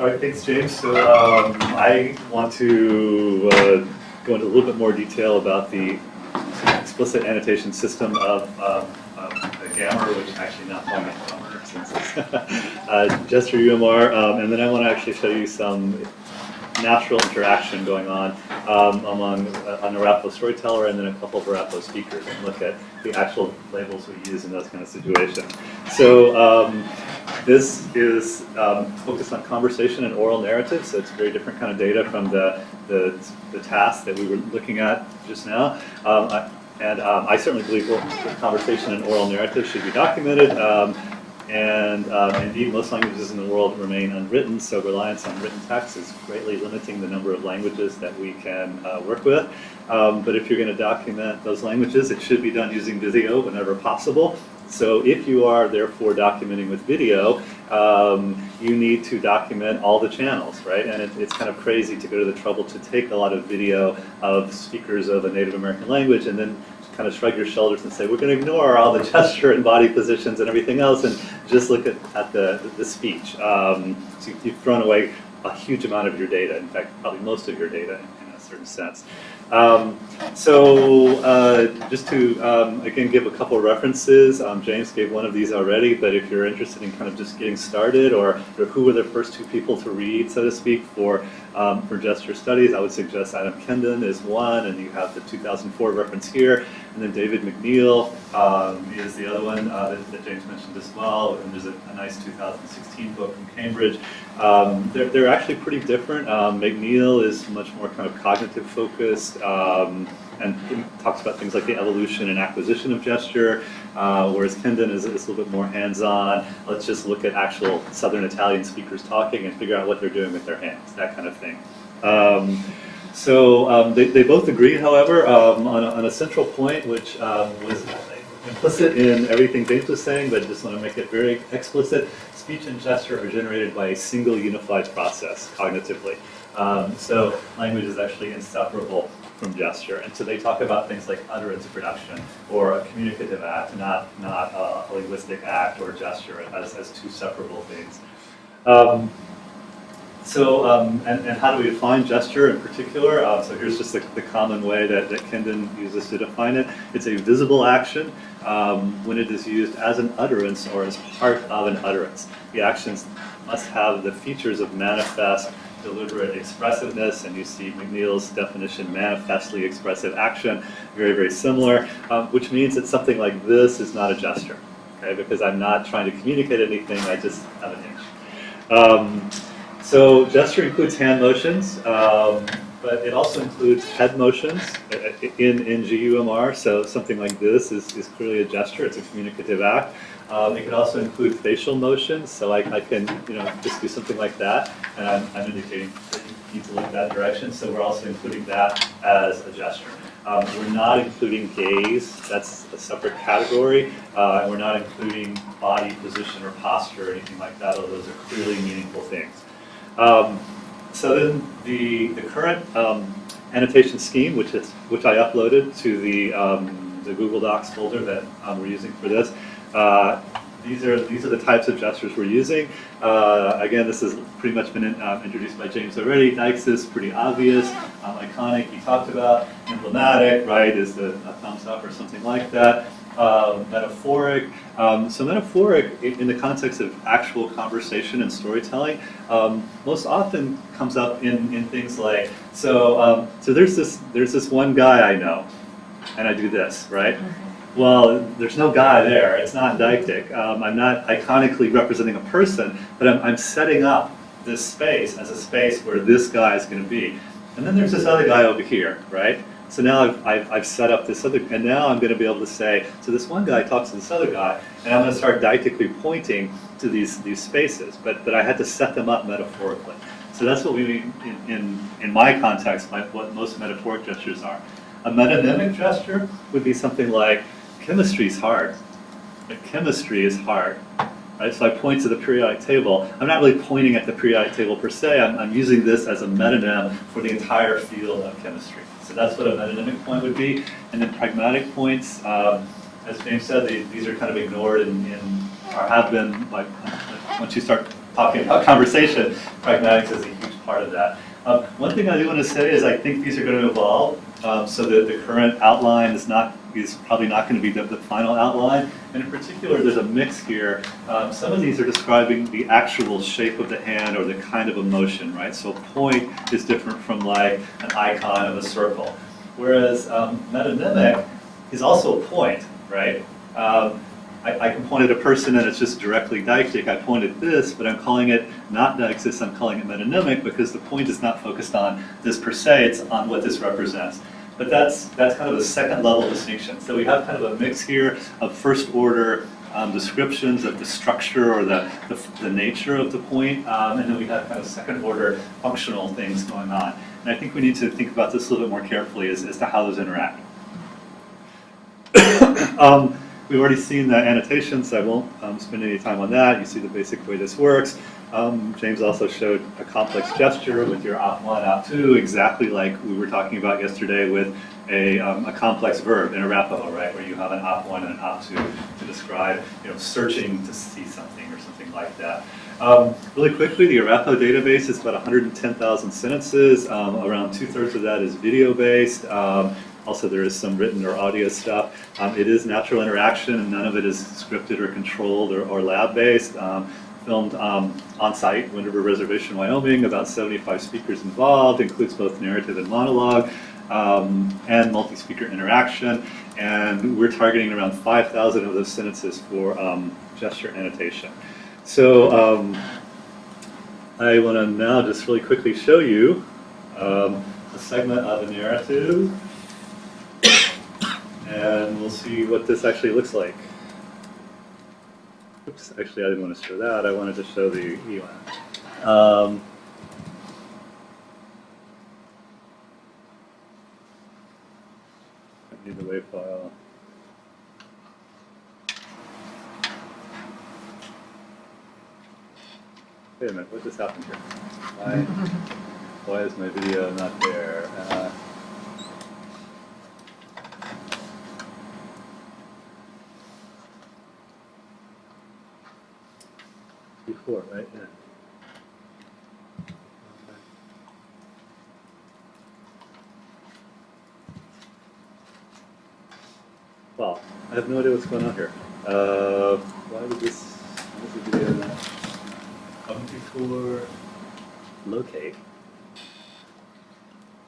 All right, thanks, James. So I want to go into a little bit more detail about the explicit annotation system of the Gamma, which is actually not calling it Gamma since it's gesture UMR, and then I want to actually show you some natural interaction going on among an Arapaho storyteller and then a couple of Arapaho speakers, and look at the actual labels we use in those kind of situations. So this is focused on conversation and oral narrative, so it's a very different kind of data from the task that we were looking at just now. I certainly believe conversation and oral narrative should be documented. Indeed, most languages in the world remain unwritten, so reliance on written text is greatly limiting the number of languages that we can work with. But if you're going to document those languages, it should be done using video whenever possible. So if you are therefore documenting with video, you need to document all the channels, right? And it's kind of crazy to go to the trouble to take a lot of video of speakers of a Native American language and then kind of shrug your shoulders and say, we're going to ignore all the gesture and body positions and everything else and just look at the speech. So you've thrown away a huge amount of your data, in fact, probably most of your data in a certain sense. Just to, again, give a couple of references, James gave one of these already, but if you're interested in kind of just getting started or who were the first two people to read, so to speak, for gesture studies, I would suggest Adam Kendon is one, and you have the 2004 reference here, and then David McNeil is the other one that James mentioned as well, and there's a nice 2016 book from Cambridge. They're actually pretty different. McNeil is much more kind of cognitive focused, and talks about things like the evolution and acquisition of gesture, whereas Kendon is a little bit more hands-on. Let's just look at actual Southern Italian speakers talking and figure out what they're doing with their hands, that kind of thing. They both agree, however, on a central point, which was implicit in everything James was saying, but just want to make it very explicit. Speech and gesture are generated by a single unified process cognitively. So language is actually inseparable from gesture, and so they talk about things like utterance production or a communicative act, not a linguistic act or gesture as two separable things. And how do we define gesture in particular? So here's just the common way that Kendon uses to define it. It's a visible action when it is used as an utterance or as part of an utterance. The actions must have the features of manifest, deliberate expressiveness, and you see McNeil's definition, manifestly expressive action, very, very similar, which means that something like this is not a gesture, okay? Because I'm not trying to communicate anything, I just have an itch. So gesture includes hand motions, but it also includes head motions in GUMR. So something like this is clearly a gesture. It's a communicative act. It can also include facial motions. So I can just do something like that, and I'm indicating that you need to look that direction. So we're also including that as a gesture. We're not including gaze. That's a separate category. We're not including body position or posture or anything like that, although those are clearly meaningful things. So then the current annotation scheme, which I uploaded to the Google Docs folder that we're using for this, these are the types of gestures we're using. Again, this has pretty much been introduced by James already. Deixis, pretty obvious, iconic, he talked about. Emblematic, right, is the thumbs up or something like that. Metaphoric. So metaphoric, in the context of actual conversation and storytelling, most often comes up in things like, so there's this one guy I know, and I do this, right? Well, there's no guy there. It's not deictic. I'm not iconically representing a person, but I'm setting up this space as a space where this guy is going to be. And then there's this other guy over here, right? So now I've set up this other, and now I'm going to be able to say, so this one guy talks to this other guy, and I'm going to start deictically pointing to these spaces, but I had to set them up metaphorically. So that's what we mean in my context by what most metaphoric gestures are. A metonymic gesture would be something like, chemistry is hard. Like, chemistry is hard. Right? So I point to the periodic table. I'm not really pointing at the periodic table per se. I'm using this as a metonym for the entire field of chemistry. So that's what a metonymic point would be. And then pragmatic points, as James said, these are kind of ignored or have been, like once you start talking about conversation, pragmatics is a huge part of that. One thing I do want to say is I think these are going to evolve, so that the current outline is probably not going to be the final outline. And in particular, there's a mix here. Some of these are describing the actual shape of the hand or the kind of emotion, right? So point is different from like an icon of a circle. Whereas metonymic is also a point, right? I can point at a person and it's just directly deictic. I point at this, but I'm calling it not deixis, I'm calling it metonymic because the point is not focused on this per se, it's on what this represents. But that's kind of a second level distinction. So we have kind of a mix here of first order descriptions of the structure or the nature of the point, and then we have kind of second order functional things going on. And I think we need to think about this a little bit more carefully as to how those interact. We've already seen the annotation, so I won't spend any time on that. You see the basic way this works. James also showed a complex gesture with your op1, op2, exactly like we were talking about yesterday with a complex verb in Arapaho, right, where you have an op1 and an op2 to describe, searching to see something or something like that. Really quickly, the Arapaho database is about 110,000 sentences. Around 2/3 of that is video-based. Also, there is some written or audio stuff. It is natural interaction, and none of it is scripted or controlled or lab-based. Filmed on site, Wind River Reservation, Wyoming, about 75 speakers involved, includes both narrative and monologue, and multi-speaker interaction. And we're targeting around 5,000 of those sentences for gesture annotation. So I want to now just really quickly show you a segment of a narrative. And we'll see what this actually looks like. Oops, actually I didn't want to show that. I wanted to show the ELAN. I need the WAV file. Wait a minute, what just happened here? Why is my video not there? Before, right? Yeah. Well, I have no idea what's going on here. Why is the video not come before locate?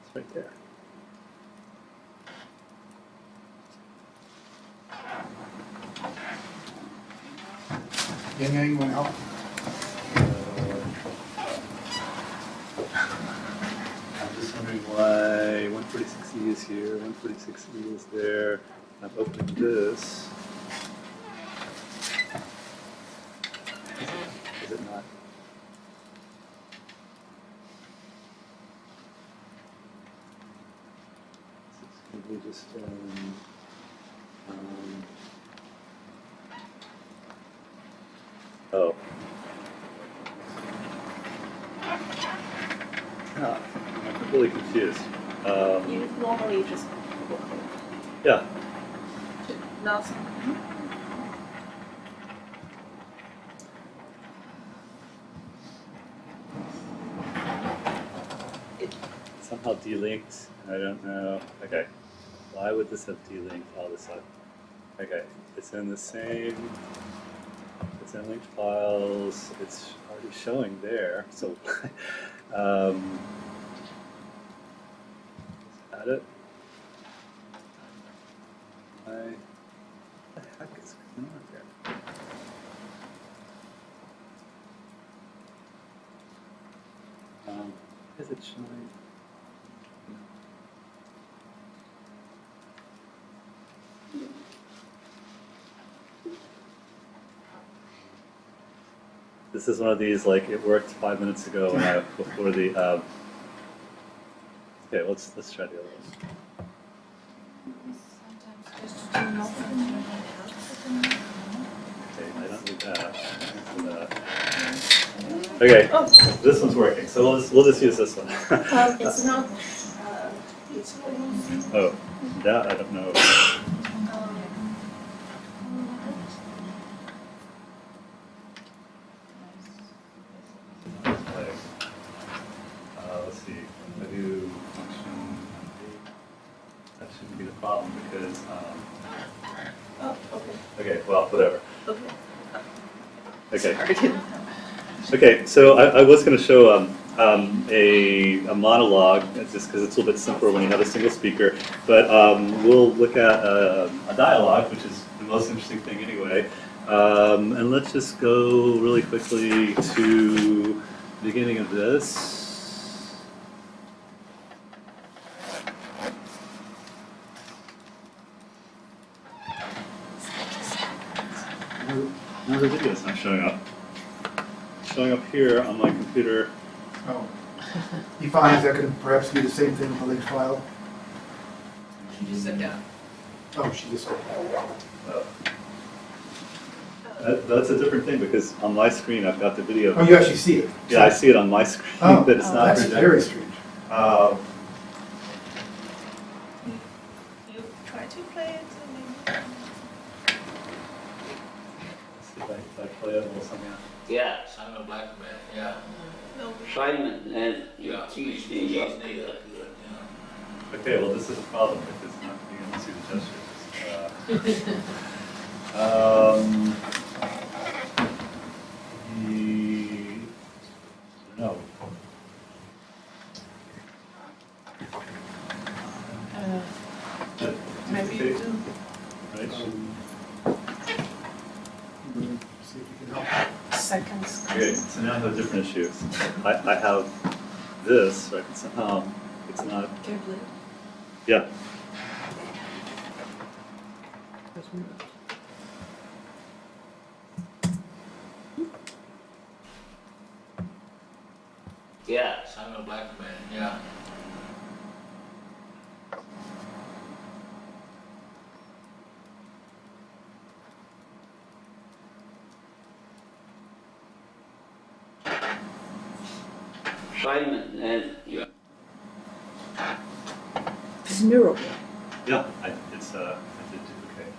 It's right there. Anyone else? I'm just wondering why 146E is here, 146E is there. I'm opening this. Is it not? It's simply just oh. Ah, I'm completely confused. You normally just Yeah. last. Somehow delinked. I don't know. Okay. Why would this have delinked all of a sudden? Okay. It's in the same. It's in linked files. It's already showing there. So add it. What the heck is going on here? Is it showing? This is one of these, like, it worked 5 minutes ago when before the, okay, let's try the other one. Okay, I don't need that. Okay, this one's working, so we'll just use this one. It's not. Oh, that I don't know. problem because, Oh, okay, okay, well, whatever. okay. Okay. Sorry. Okay, so I was going to show a monologue, just because it's a little bit simpler when you have a single speaker, but we'll look at a dialogue, which is the most interesting thing anyway. And let's just go really quickly to the beginning of this. No, the video's not showing up. It's showing up here on my computer. Oh. He finds that could perhaps be the same thing with the link file. You just sit down. Oh, she just. That's a different thing because on my screen I've got the video. Oh, you actually see it? Yeah, I see it on my screen, Oh, but it's not that's projected. very strange. You try to play it, and then Let's see if I play it a little something else. Yeah, Simon Blackman, yeah. no. Simon and Yeah, Keith he's Steve. good, yeah. Okay, well this is a problem because not being able to see the gestures. No. Maybe you do. Right? See if we can help. Seconds. Okay, so now I have a different issue. I have this, right? Somehow it's not. Carefully. Yeah. Yeah, Simon Blackman, yeah. Simon and Yeah. It's neural. Yeah, I did duplicate.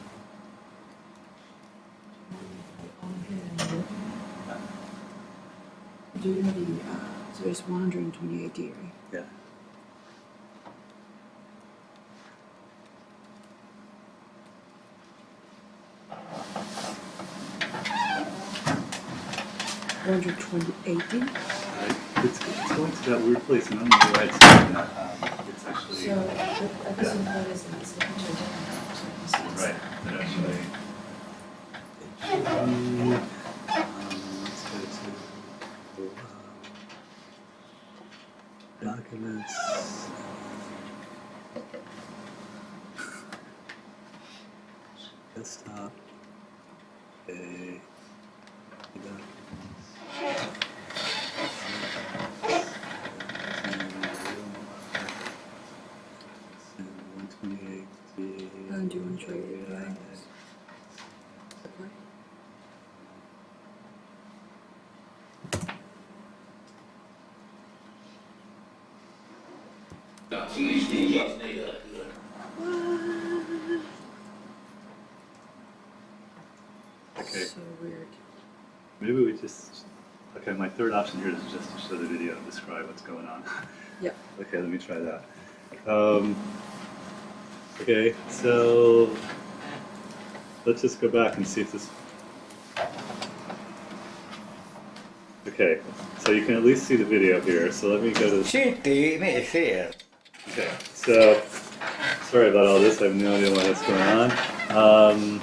Do you know the, so it's 128 right? Yeah. One hundred twenty-eight. Right. It's going to that weird place, and I don't know why it's doing that. It's actually So, at this point, it's looking to a different circumstance. right. It actually. Let's go to documents. Desktop. Okay. And do you want to show your drawings? Okay. Yeah, he's good. Okay. So weird. Maybe we just. Okay, my third option here is just to show the video and describe what's going on. Yep. Okay, let me try that. Okay, so let's just go back and see if this. Okay, so you can at least see the video here. So let me go to. Okay, so sorry about all this. I have no idea what's going on.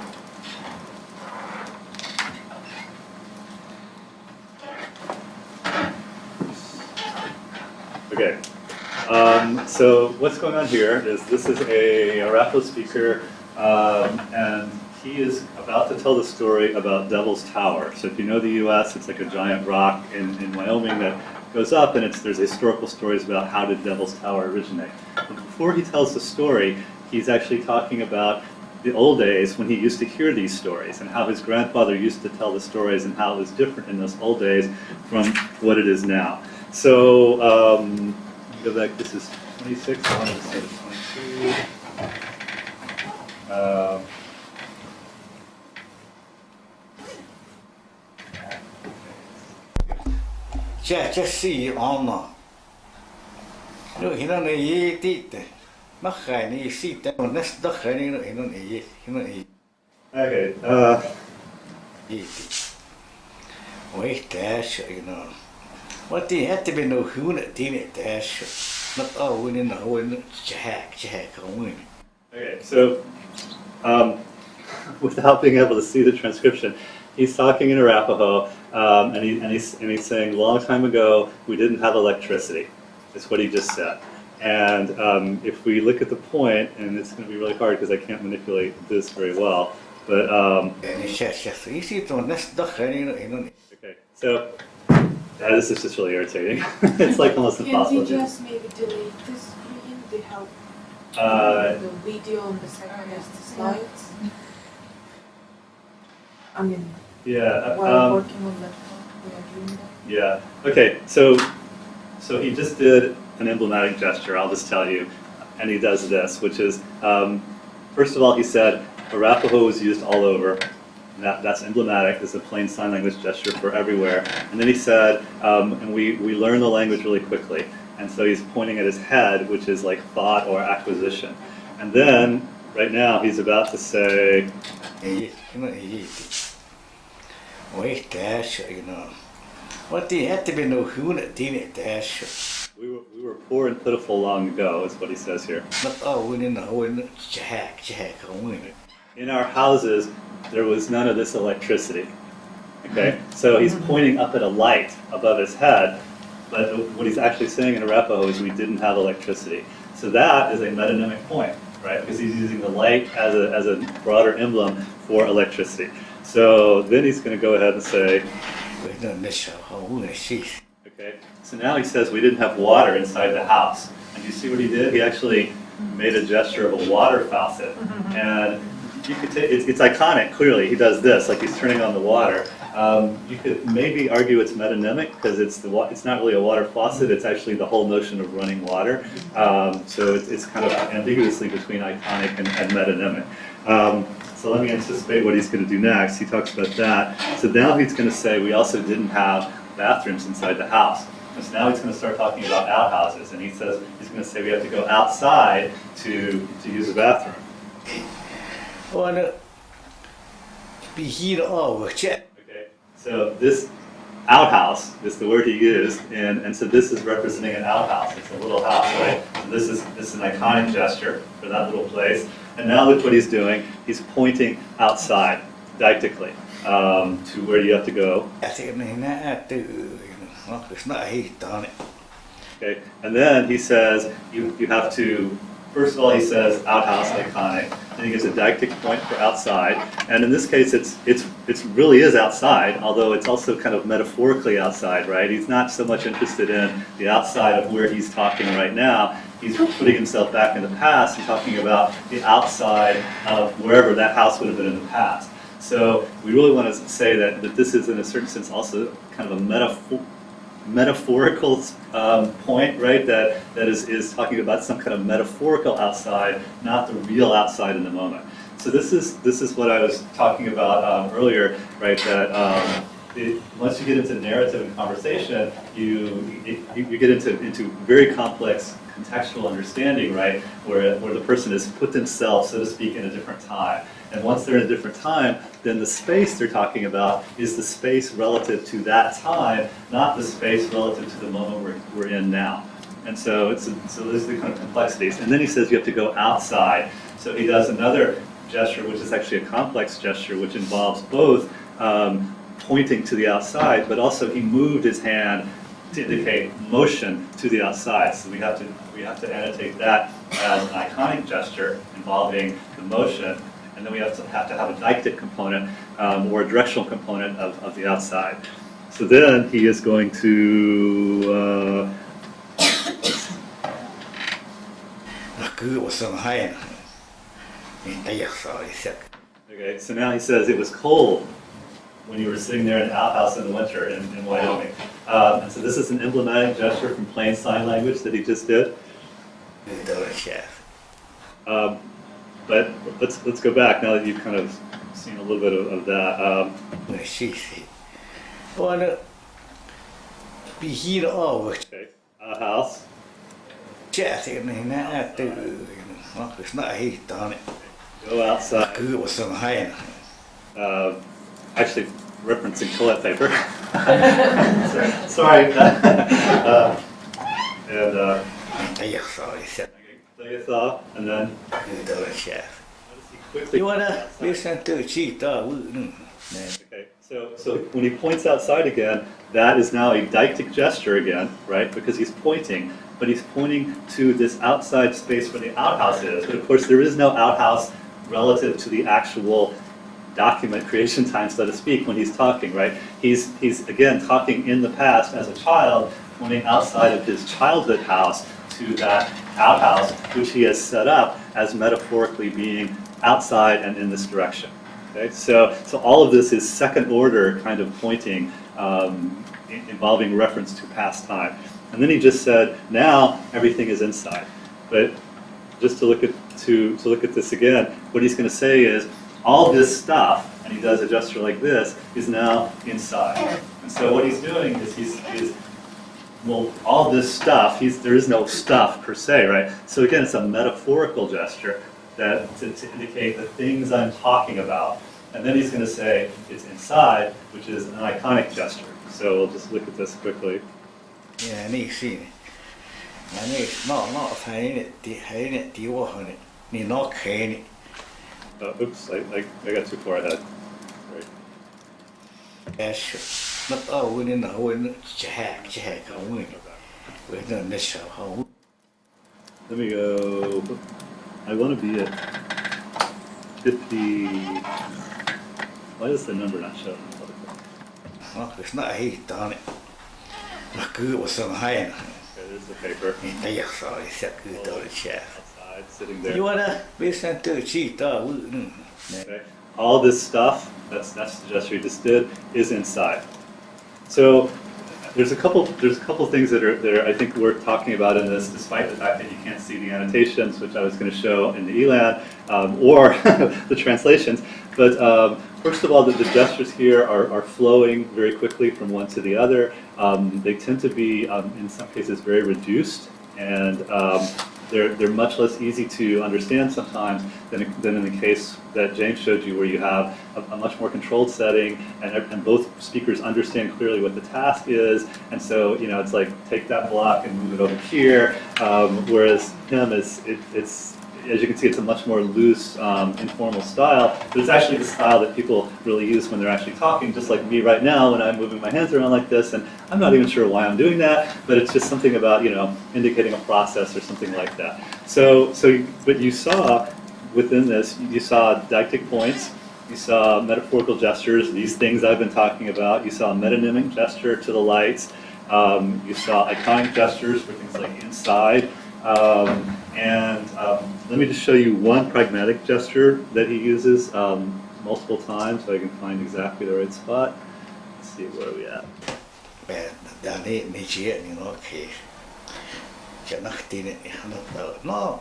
Okay. So what's going on here is this is a Arapaho speaker, and he is about to tell the story about Devil's Tower. So if you know the U.S., it's like a giant rock in Wyoming that goes up, and there's historical stories about how did Devil's Tower originate. But before he tells the story, he's actually talking about the old days when he used to hear these stories and how his grandfather used to tell the stories and how it was different in those old days from what it is now. So, go back, this is 26, I wanted to say 22. Just see on. No, he don't eat it. Makhaini sit on this Dakhani in Okay. Wait, dash, you know. What the had to be no hoon at dinner dash. Not all winning the win, jack, win. Okay. So, without being able to see the transcription, he's talking in Arapaho, and he's saying, long time ago we didn't have electricity. That's what he just said. And if we look at the point, and it's going to be really hard because I can't manipulate this very well, but And it's just easy to this Dakhani in okay. So this is just really irritating. It's like almost Can impossible. we to do. just maybe delete the screen to help Uh, the video on the second as the slides? I mean, yeah. while working on laptop, we are doing that. Yeah. Okay. So he just did an emblematic gesture. I'll just tell you, and he does this, which is first of all, he said Arapaho was used all over. That's emblematic. It's a plain sign language gesture for everywhere. And then he said, and we learn the language really quickly. And so he's pointing at his head, which is like thought or acquisition. And then right now he's about to say, Wait, dash, you know. What the had to be no hoon at dinner dash. we were poor and pitiful long ago, is what he says here. Not all winning the win, jack, win. In our houses, there was none of this electricity. Okay, so he's pointing up at a light above his head, but what he's actually saying in Arapaho is we didn't have electricity. So that is a metonymic point, right? Because he's using the light as a broader emblem for electricity. So then he's going to go ahead and say, okay, so now he says we didn't have water inside the house. And you see what he did? He actually made a gesture of a water faucet. And you could take, it's iconic, clearly. He does this, like he's turning on the water. You could maybe argue it's metonymic because it's not really a water faucet, it's actually the whole notion of running water. So it's kind of ambiguously between iconic and metonymic. So let me anticipate what he's going to do next. He talks about that. So now he's going to say we also didn't have bathrooms inside the house. And so now he's going to start talking about outhouses, and he says he's going to say we have to go outside to use a bathroom. Wanna be here all check. Okay, so this outhouse is the word he used, and so this is representing an outhouse. It's a little house, right? So this is an iconic gesture for that little place. And now look what he's doing. He's pointing outside, didactically, to where you have to go. It's not heat on it. Okay, and then he says you have to. First of all, he says outhouse, iconic. Then he gives a didactic point for outside, and in this case, it's really is outside, although it's also kind of metaphorically outside, right? He's not so much interested in the outside of where he's talking right now. He's putting himself back in the past and talking about the outside of wherever that house would have been in the past. So we really want to say that this is, in a certain sense, also kind of a metaphorical point, right? That is talking about some kind of metaphorical outside, not the real outside in the moment. So this is what I was talking about earlier, right? That once you get into narrative and conversation, you get into very complex contextual understanding, right? Where the person has put themselves, so to speak, in a different time. And once they're in a different time, then the space they're talking about is the space relative to that time, not the space relative to the moment we're in now. And so those are the kind of complexities. And then he says you have to go outside. So he does another gesture, which is actually a complex gesture, which involves both pointing to the outside, but also he moved his hand to indicate motion to the outside. So we have to annotate that as an iconic gesture involving the motion. And then we have to have a didactic component or a directional component of the outside. So then he is going to. Okay, so now he says it was cold when you were sitting there in an outhouse in the winter in Wyoming. And so this is an emblematic gesture from plain sign language that he just did. But let's go back now that you've kind of seen a little bit of that. Wanna be here all Okay, a house. Chả thì này nè từ nó cứ nãy hi tao này Go outside. cứ vào sân hay Actually, referencing toilet paper. Sorry. And thấy rồi sẽ play us off, and then cứ đâu là chả notice he quickly. you wanna listen to chi tao Okay, so when he points outside again, that is now a deictic gesture again, right? Because he's pointing, but he's pointing to this outside space where the outhouse is. But of course, there is no outhouse relative to the actual document creation time, so to speak, when he's talking, right? He's again talking in the past as a child, pointing outside of his childhood house to that outhouse, which he has set up as metaphorically being outside and in this direction. Okay, so all of this is second order kind of pointing, involving reference to past time. And then he just said, now everything is inside. But just to look at this again, what he's going to say is all this stuff, and he does a gesture like this, is now inside. And so what he's doing is he's well, all this stuff, there is no stuff per se, right? So again, it's a metaphorical gesture that to indicate the things I'm talking about. And then he's going to say it's inside, which is an iconic gesture. So we'll just look at this quickly. yeah này xí này nó thấy này tiêu hơn này nó khé này Oops, I got too far ahead. Right. Ash nó tao với nó với nó chả không với nó sợ không Let me go. I want to be at 50. Why does the number not show? nó cứ nãy hi tao này nó cứ vào sân hay này Okay, there's the paper. thấy rồi sẽ cứ đâu là chả Outside, sitting there. you wanna listen to chi tao Okay. All this stuff, that's the gesture he just did, is inside. So there's a couple things that are I think worth talking about in this, despite the fact that you can't see the annotations, which I was going to show in the ELAN, or the translations. But first of all, the gestures here are flowing very quickly from one to the other. They tend to be, in some cases, very reduced, and they're much less easy to understand sometimes than in the case that James showed you, where you have a much more controlled setting, and both speakers understand clearly what the task is, and so it's like take that block and move it over here. Whereas him it's as you can see, it's a much more loose, informal style, but it's actually the style that people really use when they're actually talking, just like me right now when I'm moving my hands around like this, and I'm not even sure why I'm doing that, but it's just something about, indicating a process or something like that. But you saw, within this, you saw deictic points, you saw metaphorical gestures, these things I've been talking about, you saw a metonymic gesture to the lights, you saw iconic gestures for things like inside, let me just show you one pragmatic gesture that he uses multiple times, so I can find exactly the right spot. Let's see, where are we at? đàn này chia nó khé cho nó tin nó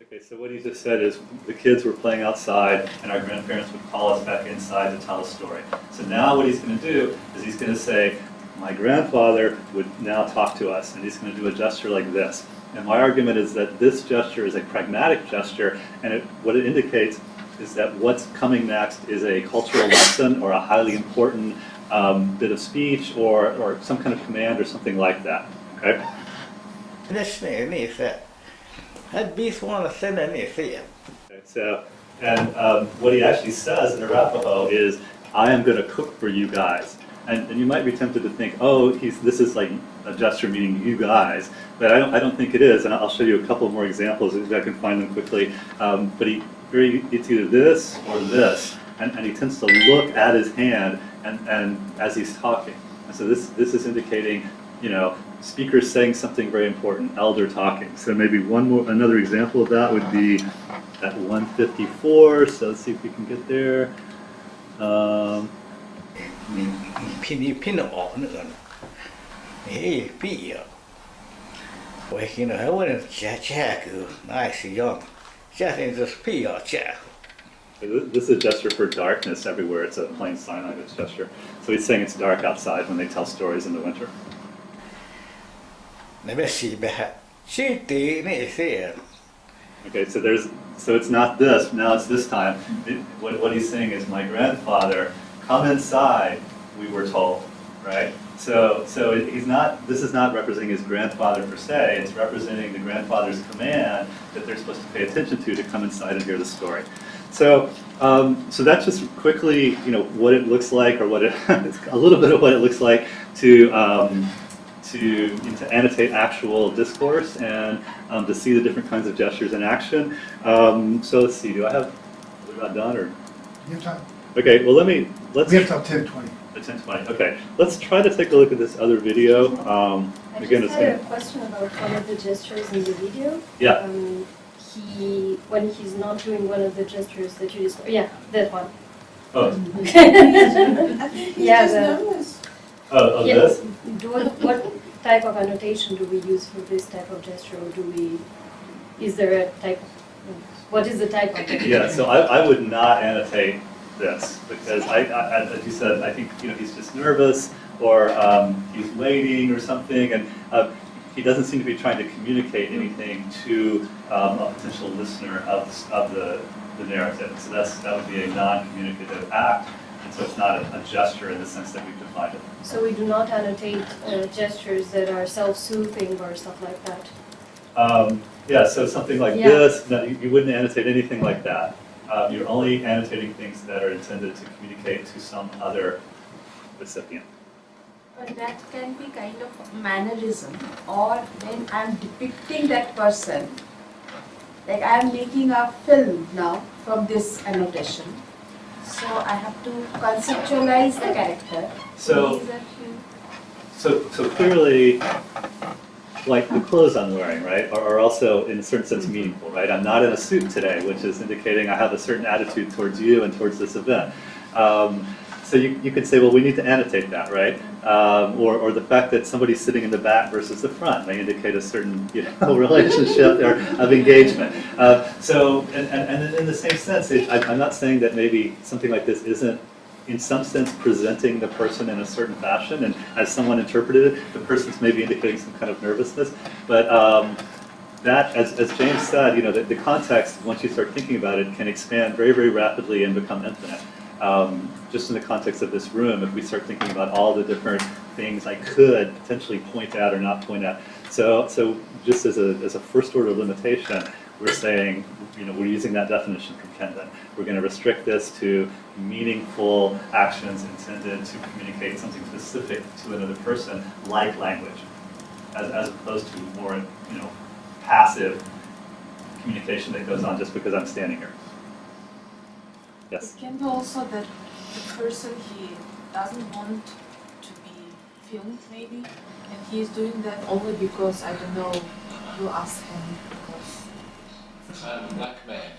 Okay, so what he just said is the kids were playing outside and our grandparents would call us back inside to tell a story. So now what he's going to do is he's going to say, my grandfather would now talk to us, and he's going to do a gesture like this. And my argument is that this gesture is a pragmatic gesture, and what it indicates is that what's coming next is a cultural lesson or a highly important bit of speech or some kind of command or something like that. Okay? this này sẽ had this one send này sẽ Okay, so, and what he actually says in Arapaho is, I am going to cook for you guys. And you might be tempted to think, oh, this is like a gesture meaning you guys, but I don't think it is, and I'll show you a couple more examples if I can find them quickly. But it's either this or this, and he tends to look at his hand and as he's talking. And so this is indicating, speaker saying something very important, elder talking. So maybe another example of that would be at 154. So let's see if we can get there. pin ở nữa hey pia vậy khi nào hắn chả cứ ai sử dụng chả thì just pia chả This is a gesture for darkness everywhere. It's a plain sign language gesture. So he's saying it's dark outside when they tell stories in the winter. never see back. She did it. Okay, so it's not this, now it's this time. What he's saying is, my grandfather, come inside, we were told, right? So this is not representing his grandfather per se, it's representing the grandfather's command that they're supposed to pay attention to come inside and hear the story. So that's just quickly, what it looks like, or a little bit of what it looks like to annotate actual discourse and to see the different kinds of gestures in action. So let's see, are we about done, or? You have time? Okay, well let's. We have till 10:20. At 10:20. Okay, let's try to take a look at this other video. I Again, just had a question about one of the gestures in the video. Yeah. When he's not doing one of the gestures that you described. Yeah, that one. Oh, I think he's Yeah, just the- nervous. of Yeah. this? What type of annotation do we use for this type of gesture, or is there a type? What is the type of annotation? Yeah. So I would not annotate this because as you said, I think he's just nervous, or he's waiting or something, and he doesn't seem to be trying to communicate anything to a potential listener of the narrative. So that would be a non-communicative act, and so it's not a gesture in the sense that we've defined it. So we do not annotate gestures that are self-soothing or stuff like that. Yeah, so something like Yeah. this, no, you wouldn't annotate anything like that. You're only annotating things that are intended to communicate to some other recipient. But that can be kind of mannerism, or when I'm depicting that person, like I'm making a film now from this annotation. So I have to conceptualize the character. So- These are few- So clearly, like the clothes I'm wearing, right, are also in a certain sense meaningful, right? I'm not in a suit today, which is indicating I have a certain attitude towards you and towards this event. So you could say, well, we need to annotate that, right? Or the fact that somebody's sitting in the back versus the front may indicate a certain relationship or of engagement. And in the same sense, I'm not saying that maybe something like this isn't in some sense presenting the person in a certain fashion, and as someone interpreted it, the person's maybe indicating some kind of nervousness. But that, as James said, the context, once you start thinking about it, can expand very, very rapidly and become infinite. Just in the context of this room, if we start thinking about all the different things I could potentially point at or not point at. So just as a first order limitation, we're saying, we're using that definition from Kendon. We're going to restrict this to meaningful actions intended to communicate something specific to another person, like language, as opposed to more, passive communication that goes on just because I'm standing here. Yes. It can be also that the person, he doesn't want to be filmed maybe, and he is doing that only because, I don't know, you ask him because I'm a black man.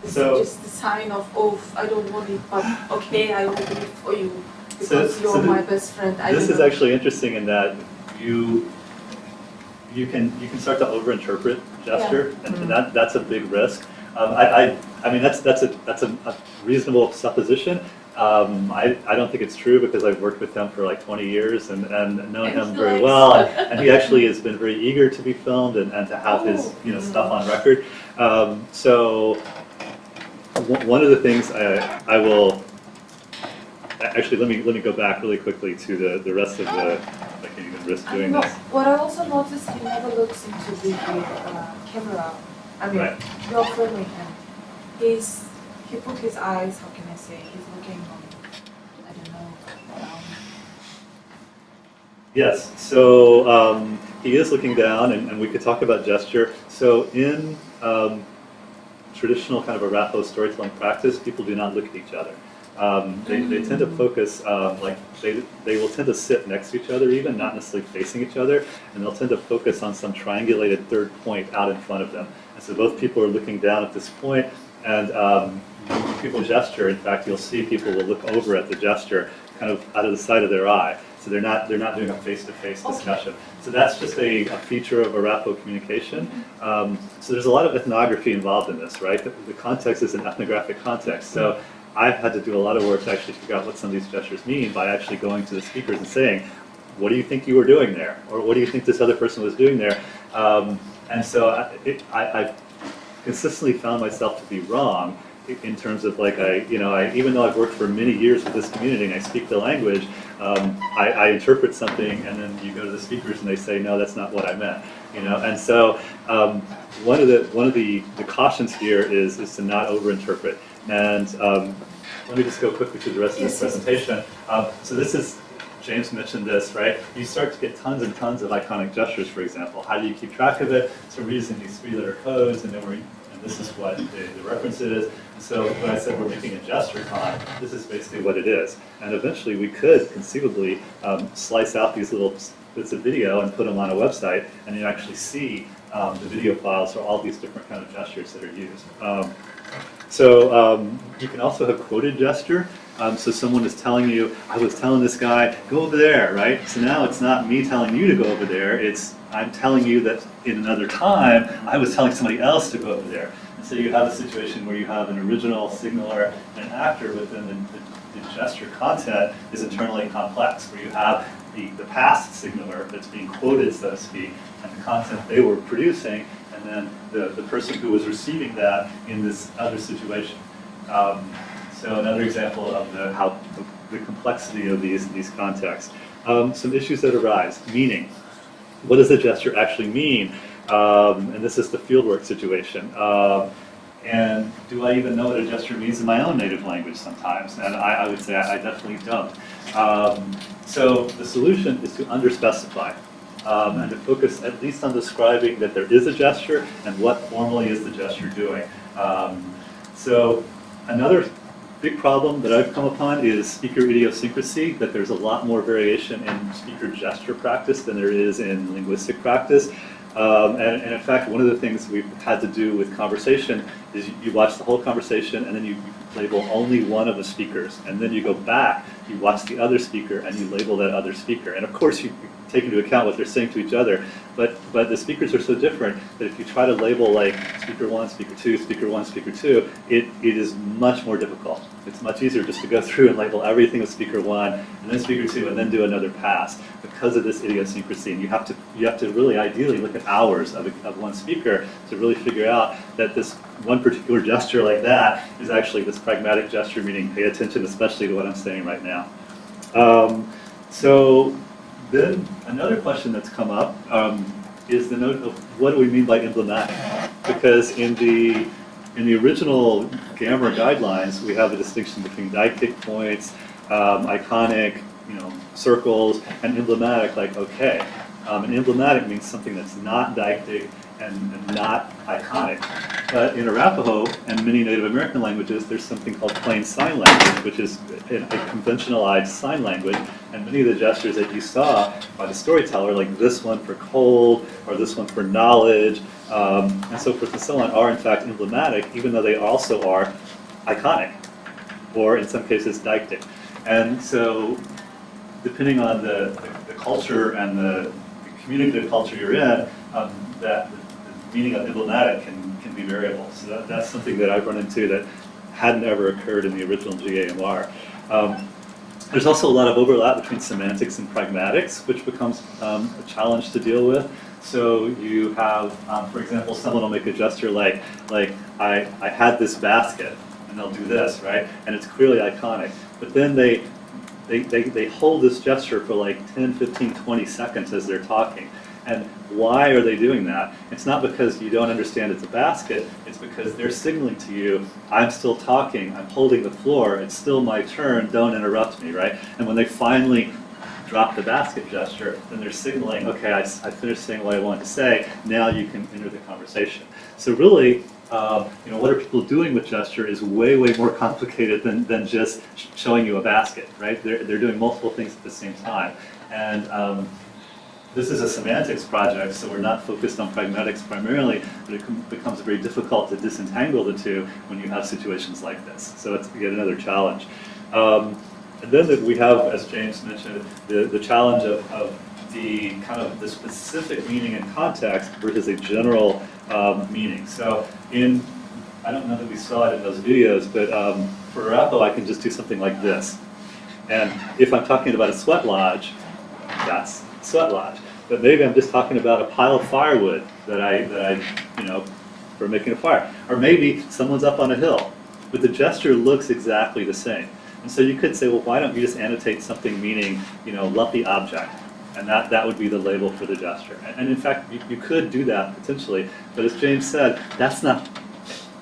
this So- is just the sign of, oh, I don't want it, but okay, I will do it for you because So you're the- my best friend. I This don't is know. actually interesting in that you can start to overinterpret gesture, and that's a big risk. I mean that's a reasonable supposition. I don't think it's true because I've worked with him for like 20 years and known him very Nice. well, and he actually has been very eager to be filmed and to have his stuff on record. So one of the things I will actually let me go back really quickly to the rest of the. I can't even risk I doing know. this. What I also noticed, he never looks into the camera. I mean, Right. you're filming him. He put his eyes, how can I say, he's looking on, I don't know, down. Yes, so he is looking down, and we could talk about gesture. So in traditional kind of Arapaho storytelling practice, people do not look at each other. They tend to focus, like they will tend to sit next to each other even, not necessarily facing each other, and they'll tend to focus on some triangulated third point out in front of them. And so both people are looking down at this point, and when people gesture, in fact, you'll see people will look over at the gesture kind of out of the side of their eye. So they're not doing a face-to-face discussion. So that's just a feature of Arapaho communication. So there's a lot of ethnography involved in this, right? The context is an ethnographic context. So I've had to do a lot of work to actually figure out what some of these gestures mean by actually going to the speakers and saying, what do you think you were doing there? Or what do you think this other person was doing there? And so I've consistently found myself to be wrong in terms of like even though I've worked for many years with this community and I speak the language, I interpret something and then you go to the speakers and they say, no, that's not what I meant. And so one of the cautions here is to not overinterpret. And let me just go quickly through the rest of this presentation. So this is, James mentioned this, right? You start to get tons and tons of iconic gestures, for example. How do you keep track of it? So we're using these 3-letter codes, and this is what the reference is. And so when I said we're making a gesture con, this is basically what it is. And eventually we could conceivably slice out these little bits of video and put them on a website, and you actually see the video files for all these different kind of gestures that are used. You can also have quoted gesture. So someone is telling you, I was telling this guy, go over there, right? So now it's not me telling you to go over there, it's I'm telling you that in another time, I was telling somebody else to go over there. And so you have a situation where you have an original signaler and an actor, but then the gesture content is internally complex, where you have the past signaler that's being quoted, so to speak, and the content they were producing, and then the person who was receiving that in this other situation. So another example of the complexity of these contexts. Some issues that arise. Meaning. What does the gesture actually mean? And this is the fieldwork situation. And do I even know what a gesture means in my own native language sometimes? And I would say I definitely don't. So the solution is to underspecify. And to focus at least on describing that there is a gesture and what formally is the gesture doing. So another big problem that I've come upon is speaker idiosyncrasy, that there's a lot more variation in speaker gesture practice than there is in linguistic practice. And in fact, one of the things we've had to do with conversation is you watch the whole conversation and then you label only one of the speakers. And then you go back, you watch the other speaker and you label that other speaker. And of course you take into account what they're saying to each other, but the speakers are so different that if you try to label like speaker 1, speaker 2, speaker 1, speaker 2, it is much more difficult. It's much easier just to go through and label everything with speaker 1 and then speaker 2 and then do another pass because of this idiosyncrasy. And you have to really ideally look at hours of one speaker to really figure out that this one particular gesture like that is actually this pragmatic gesture, meaning pay attention especially to what I'm saying right now. So then another question that's come up is the note of what do we mean by emblematic? Because in the original grammar guidelines, we have a distinction between deictic points, iconic, circles, and emblematic. Like okay, and emblematic means something that's not deictic and not iconic. But in Arapaho and many Native American languages, there's something called plain sign language, which is a conventionalized sign language. And many of the gestures that you saw by the storyteller, like this one for cold, or this one for knowledge, and so forth and so on, are in fact emblematic, even though they also are iconic, or in some cases deictic. And so, depending on the culture and the communicative culture you're in, that the meaning of emblematic can be variable. So that's something that I've run into that hadn't ever occurred in the original GAMR. There's also a lot of overlap between semantics and pragmatics, which becomes a challenge to deal with. So you have, for example, someone will make a gesture like I had this basket, and they'll do this, right? And it's clearly iconic. But then they hold this gesture for like 10, 15, 20 seconds as they're talking. And why are they doing that? It's not because you don't understand it's a basket, it's because they're signaling to you, I'm still talking, I'm holding the floor, it's still my turn, don't interrupt me, right? And when they finally drop the basket gesture, then they're signaling, okay, I finished saying what I wanted to say, now you can enter the conversation. So really, what are people doing with gesture is way, way more complicated than just showing you a basket, right? They're doing multiple things at the same time. And this is a semantics project, so we're not focused on pragmatics primarily, but it becomes very difficult to disentangle the two when you have situations like this. So it's yet another challenge. And then we have, as James mentioned, the challenge of the kind of the specific meaning and context versus a general meaning. So I don't know that we saw it in those videos, but for Arapaho, I can just do something like this. And if I'm talking about a sweat lodge, that's sweat lodge. But maybe I'm just talking about a pile of firewood that I for making a fire. Or maybe someone's up on a hill, but the gesture looks exactly the same. And so you could say, well, why don't you just annotate something meaning, lumpy object? And that would be the label for the gesture. And in fact, you could do that potentially, but as James said, that's not,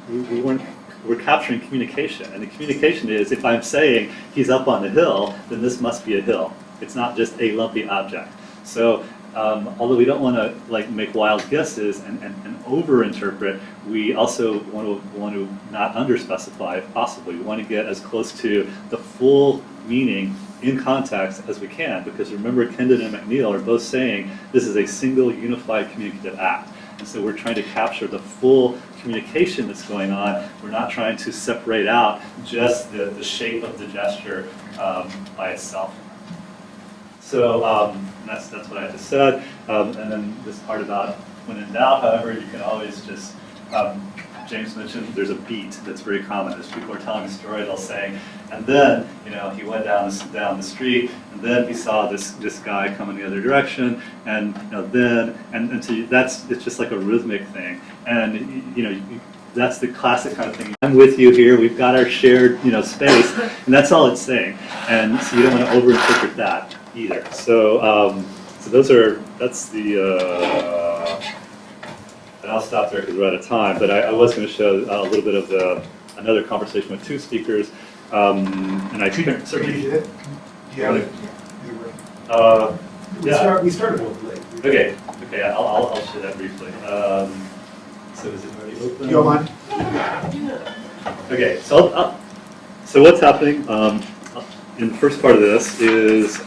we're capturing communication. And the communication is, if I'm saying he's up on the hill, then this must be a hill. It's not just a lumpy object. So although we don't want to make wild guesses and over-interpret, we also want to not under-specify if possible. We want to get as close to the full meaning in context as we can, because remember, Kendon and McNeil are both saying this is a single unified communicative act. And so we're trying to capture the full communication that's going on. We're not trying to separate out just the shape of the gesture by itself. So that's what I just said. And then this part about when in doubt, however, you can always just, James mentioned there's a beat that's very common. As people are telling a story, they'll say, and then, he went down the street, and then he saw this guy coming the other direction, and then, and so it's just like a rhythmic thing. And, that's the classic kind of thing. I'm with you here. We've got our shared, space, and that's all it's saying. And so you don't want to overinterpret that either. So, that's the. And I'll stop there because we're out of time. But I was going to show a little bit of another conversation with two speakers, and I think certainly. You did it? Yeah. We started a little late. Okay. I'll share that briefly. So is it already open? You don't mind? Okay, so what's happening in the first part of this is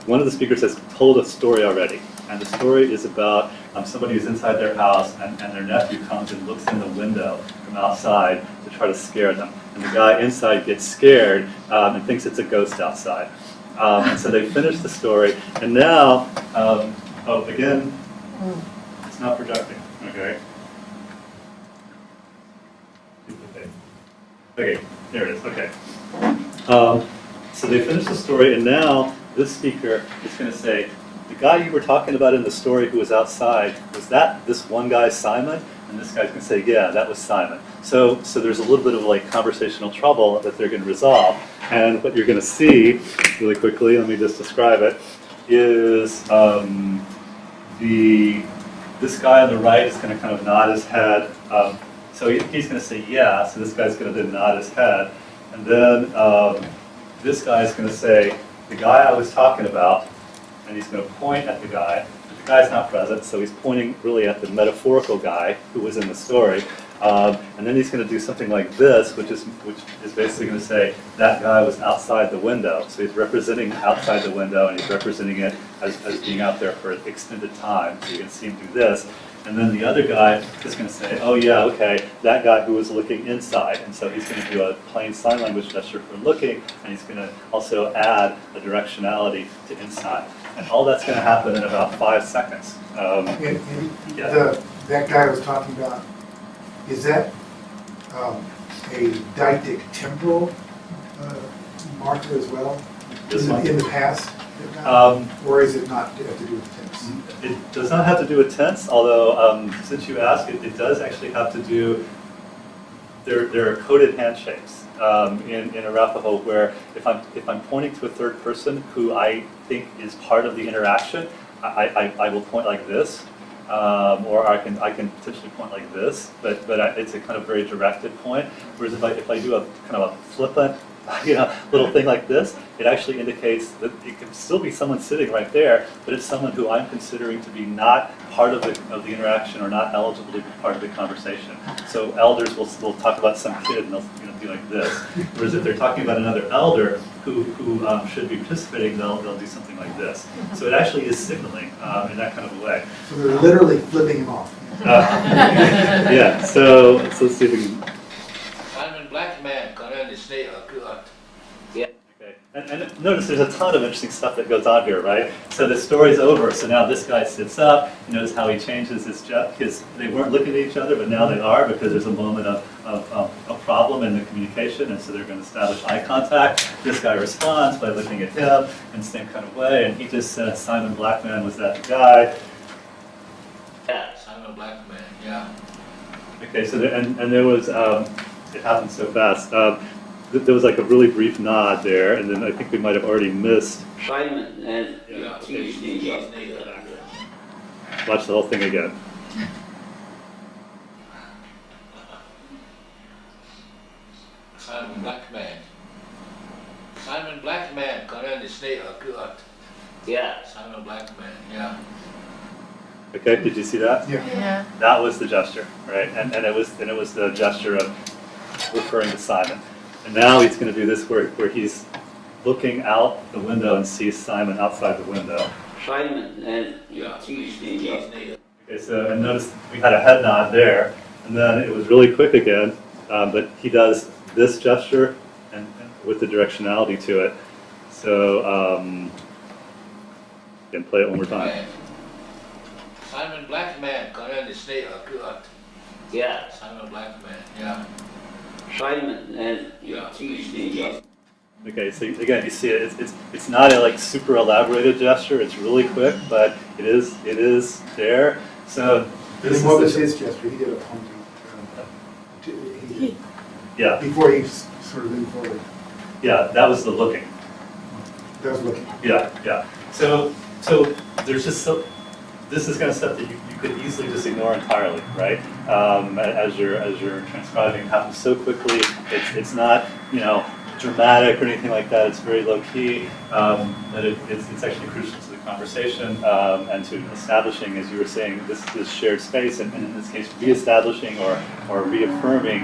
one of the speakers has told a story already, and the story is about somebody who's inside their house, and their nephew comes and looks in the window from outside to try to scare them, and the guy inside gets scared and thinks it's a ghost outside, and so they finish the story, and now again. It's not projecting, okay? Okay, there it is, okay. So they finished the story, and now this speaker is going to say, the guy you were talking about in the story who was outside, was that this one guy, Simon? And this guy's going to say, yeah, that was Simon. So there's a little bit of conversational trouble that they're going to resolve. And what you're going to see, really quickly, let me just describe it, is this guy on the right is going to kind of nod his head. So he's going to say yeah, so this guy's going to then nod his head. And then this guy is going to say, the guy I was talking about, and he's going to point at the guy. But the guy's not present, so he's pointing really at the metaphorical guy who was in the story. And then he's going to do something like this, which is basically going to say that guy was outside the window. So he's representing outside the window, and he's representing it as being out there for an extended time. So you can see him do this. And then the other guy is going to say, oh yeah, okay, that guy who was looking inside. And so he's going to do a plain sign language gesture for looking, and he's going to also add a directionality to inside. And all that's going to happen in about 5 seconds. That guy I was talking about, is that a deictic temporal marker as well in the past? Or is it not have to do with tense? It does not have to do with tense, although since you asked, it does actually have to do, there are coded handshakes in Arapaho where if I'm pointing to a third person who I think is part of the interaction, I will point like this. Or I can potentially point like this, but it's a kind of very directed point. Whereas if I do a kind of a flippant, little thing like this, it actually indicates that it could still be someone sitting right there, but it's someone who I'm considering to be not part of the interaction or not eligible to be part of the conversation. So elders will talk about some kid and they'll do like this. Whereas if they're talking about another elder who should be participating, they'll do something like this. So it actually is signaling in that kind of a way. So they're literally flipping him off. Yeah. So let's see if we can. Simon Blackman, còn hơn thì snake ở cửa. Okay. And notice there's a ton of interesting stuff that goes on here, right? So the story's over, so now this guy sits up, you notice how he changes his they weren't looking at each other, but now they are because there's a moment of a problem in the communication, and so they're going to establish eye contact. This guy responds by looking at him in the same kind of way, and he just says, Simon Blackman, was that the guy? Yeah, Simon Blackman, yeah. Okay, so and there was, it happened so fast. There was like a really brief nod there, and then I think we might have already missed. Simon and Yeah, yeah. Watch the whole thing again. Simon Blackman. Simon Blackman kan en de snee akkurat. Yeah. Simon Blackman, yeah. Okay, did you see that? Yeah. That was the gesture, right? And it was the gesture of referring to Simon. And now he's going to do this where he's looking out the window and sees Simon outside the window. Simon and Yeah. Okay, so and notice we had a head nod there, and then it was really quick again, but he does this gesture and with the directionality to it. So again, play it one more time. Simon Blackman kan en de snee akkurat. yeah. Simon Blackman, yeah. Simon and yeah. Okay, so again, you see it. It's not a like super elaborated gesture. It's really quick, but it is there. So this And what was is his gesture? He did a pumping. yeah, Before he sort of leaned forward. yeah. That was the looking. That was looking. Yeah. So there's just so. This is kind of stuff that you could easily just ignore entirely, right? As you're transcribing, it happens so quickly. It's not dramatic or anything like that. It's very low key. That it's actually crucial to the conversation and to establishing, as you were saying, this shared space, and in this case, reestablishing or reaffirming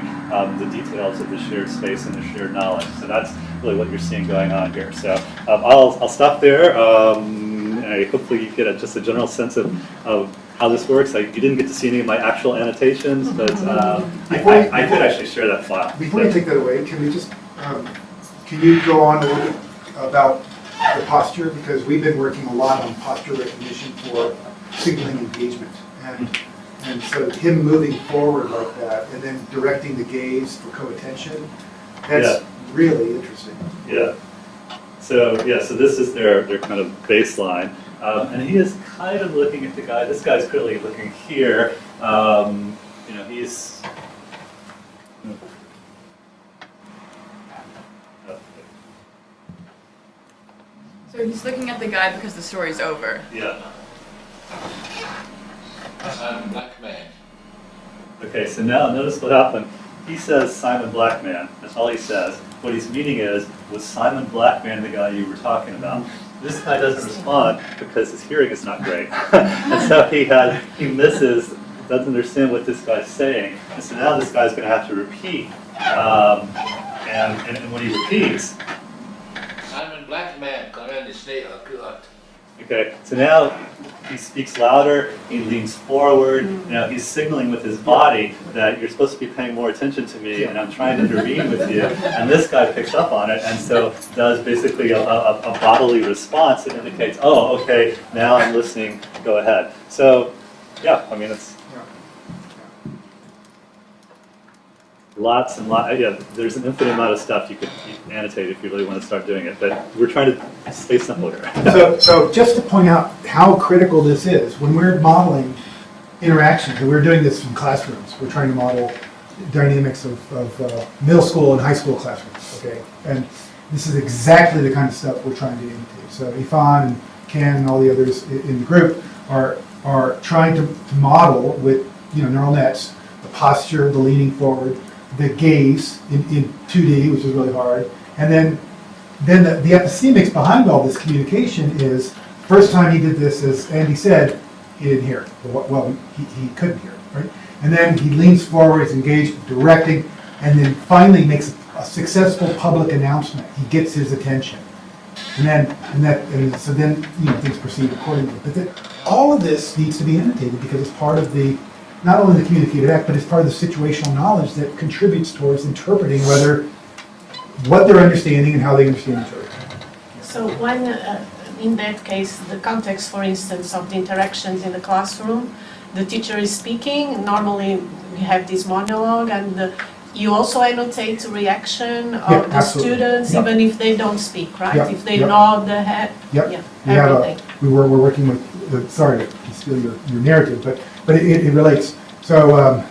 the details of the shared space and the shared knowledge. So that's really what you're seeing going on here. So I'll stop there. Hopefully you get just a general sense of how this works. You didn't get to see any of my actual annotations, but I could actually share that file. Before you take that away, can we just, can you go on a little bit about the posture? Because we've been working a lot on posture recognition for signaling engagement. And so him moving forward like that and then directing the gaze for co-attention, that's really interesting. Yeah. So this is their kind of baseline, and he is kind of looking at the guy. This guy's clearly looking here. He's. So he's looking at the guy because the story's over. Yeah. Simon Blackman. Okay, so now notice what happened. He says Simon Blackman. That's all he says. What he's meaning is, was Simon Blackman the guy you were talking about? This guy doesn't respond because his hearing is not great. And so he misses, doesn't understand what this guy's saying. And so now this guy's going to have to repeat. And when he repeats, Simon Blackman kan en de snee akkurat. okay, so now he speaks louder, he leans forward, he's signaling with his body that you're supposed to be paying more attention to me and I'm trying to intervene with you. And this guy picks up on it and so does basically a bodily response that indicates, oh, okay, now I'm listening, go ahead. So, yeah, I mean, it's lots and lots, there's an infinite amount of stuff you can annotate if you really want to start doing it, but we're trying to stay simple here. So just to point out how critical this is, when we're modeling interactions, and we're doing this in classrooms, we're trying to model dynamics of middle school and high school classrooms, okay? And this is exactly the kind of stuff we're trying to imitate. So Ifan and Ken and all the others in the group are trying to model with neural nets the posture, the leaning forward, the gaze in 2D, which is really hard, and then the epistemics behind all this communication is, first time he did this, as Andy said, he didn't hear it. Well, he couldn't hear it, right? And then he leans forward, is engaged, directing, and then finally makes a successful public announcement. He gets his attention, and so then things proceed accordingly. But all of this needs to be annotated because it's part of not only the communicative act, but it's part of the situational knowledge that contributes towards interpreting what they're understanding and how they understand each other. So when, in that case, the context, for instance, of the interactions in the classroom, the teacher is speaking, normally we have this monologue, and you also annotate reaction of Yeah, the absolutely. students, Yep. even if they don't speak, right? Yep, If they yep. nod the head, Yep. yeah, We have everything. we're working with, sorry to steal your narrative, but it relates. So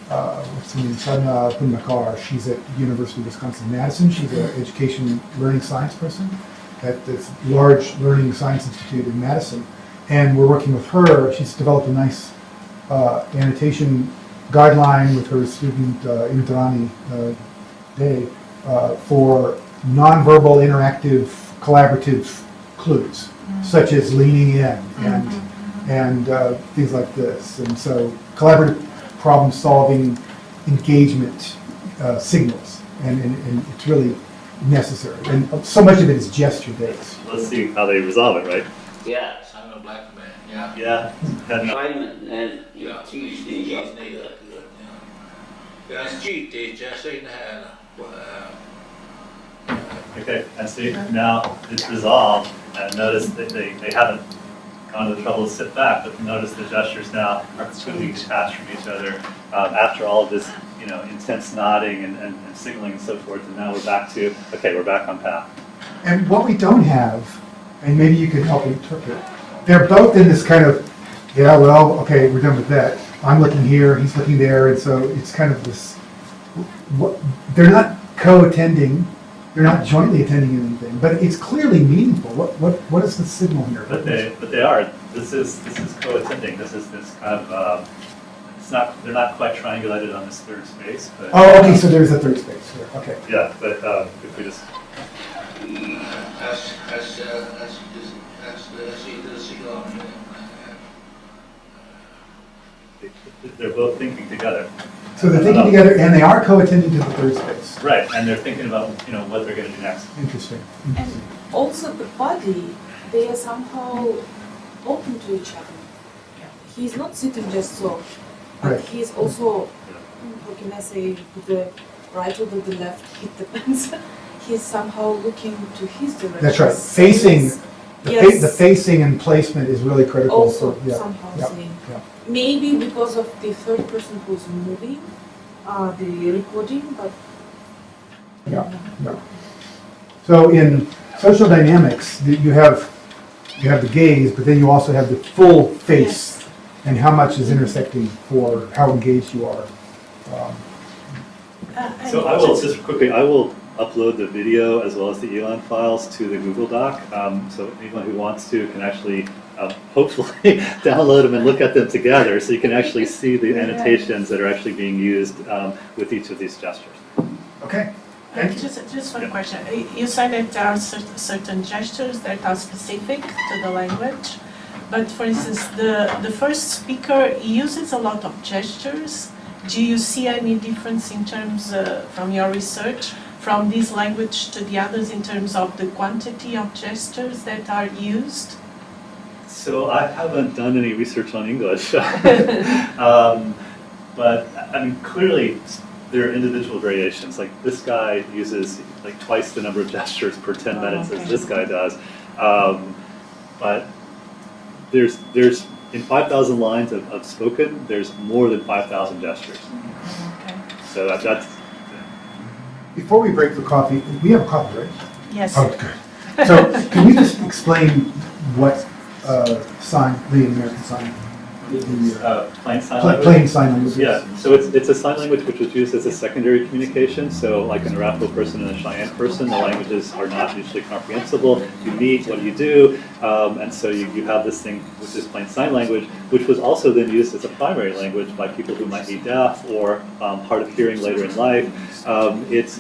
what's her name, Sadhna Punmakar, she's at University of Wisconsin-Madison. She's an education learning science person at this large learning science institute in Madison. And we're working with her. She's developed a nice annotation guideline with her student Indrani Day for nonverbal interactive collaborative clues, such as leaning in and things like this. And so collaborative problem solving engagement signals, and it's really necessary. And so much of it is gesture based. Let's see how they resolve it, right? Yeah. Simon Black Man, yeah. Yeah. And, Simon and Yeah. Tuesday. Ja, GT just in hand. okay, and see, now it's resolved, and notice that they haven't gone to the trouble to sit back, but notice the gestures now are completely detached from each other after all of this, intense nodding and signaling and so forth, and now we're back to, okay, we're back on path. And what we don't have, and maybe you can help interpret, they're both in this kind of, yeah, well, okay, we're done with that. I'm looking here, he's looking there, and so it's kind of this, they're not co-attending, they're not jointly attending anything, but it's clearly meaningful. What is the signal here? But they are. This is co-attending. This kind of they're not quite triangulated on this third space, but Oh, okay, so there's a third space here. Okay. yeah, but if we just they're both thinking together. So they're thinking together, and they are co-attending to the third space. Right, and they're thinking about what they're going to do next. Interesting. And also the body, they are somehow open to each other. He's not sitting just so, but Right. he's also, how can I say, with the right or with the left, it depends. He's somehow looking to his direction. That's right. Facing, Yes. the facing and placement is really critical. Also for, yeah, somehow yeah, saying. yeah. Maybe because of the third person who's moving, the recording, but Yeah, yeah. So in social dynamics, you have the gaze, but then you also have the full face and how much is intersecting for how engaged you are. So I will just quickly, I will upload the video as well as the Elon files to the Google Doc. So anyone who wants to can actually hopefully download them and look at them together, so you can actually see the annotations that are actually being used with each of these gestures. Okay. Thank you. Just one question. You said that there are certain gestures that are specific to the language, but for instance, the first speaker uses a lot of gestures. Do you see any difference in terms, from your research, from this language to the others in terms of the quantity of gestures that are used? So I haven't done any research on English, but I mean, clearly there are individual variations. Like this guy uses like twice the number of gestures per 10 minutes as this guy does. But there's in 5,000 lines of spoken, there's more than 5,000 gestures. Okay. So that's Before we break for coffee, we have coffee, right? Yes. Oh, good. So can you just explain what sign, the American sign, plain sign language. plain sign language is? Yeah, so it's a sign language which was used as a secondary communication. So like an Arapaho person and a Cheyenne person, the languages are not mutually comprehensible. You meet, what do you do? And so you have this thing which is plain sign language, which was also then used as a primary language by people who might be deaf or hard of hearing later in life. It's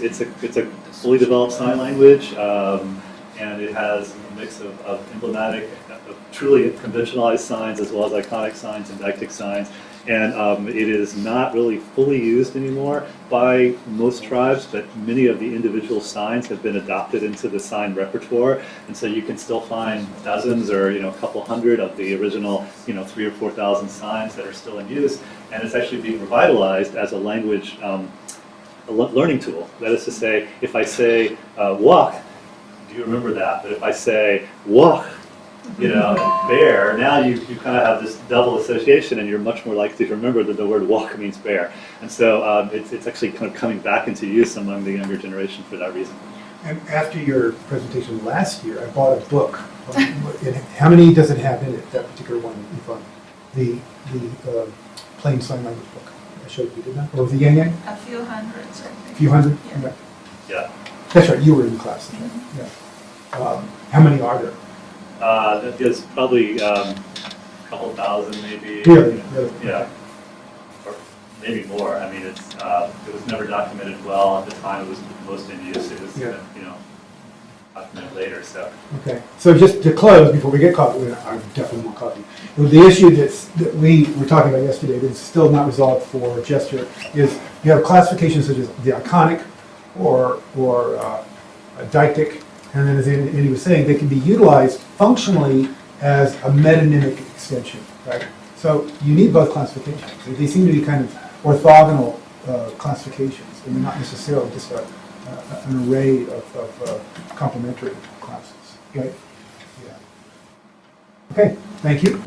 a fully developed sign language, and it has a mix of emblematic, of truly conventionalized signs as well as iconic signs and deictic signs. And it is not really fully used anymore by most tribes, but many of the individual signs have been adopted into the sign repertoire. And so you can still find dozens or a couple hundred of the original 3,000 or 4,000 signs that are still in use. And it's actually being revitalized as a language a learning tool. That is to say, if I say walk, do you remember that? But if I say walk, bear, now you kind of have this double association, and you're much more likely to remember that the word walk means bear. And so it's actually kind of coming back into use among the younger generation for that reason. And after your presentation last year, I bought a book. And how many does it have in it, that particular one, Yvonne? The plain sign language book I showed you, didn't I? Or was it Yang Yang? A few hundreds, I A think. few hundred? Yeah. Yeah. That's right, you were in class. Yeah. How many are there? That is probably a couple thousand, maybe. Really? Yeah. Or maybe more. I mean, it was never documented well at the time. It was most in use. It was, documented later. So. Okay. So just to close, before we get coffee, I definitely want coffee. The issue that we were talking about yesterday that's still not resolved for gesture is you have classifications such as the iconic or a deictic, and then as Andy was saying, they can be utilized functionally as a metonymic extension, right? So you need both classifications. They seem to be kind of orthogonal classifications, and not necessarily just an array of complementary classes, right? Yeah. Okay, thank you.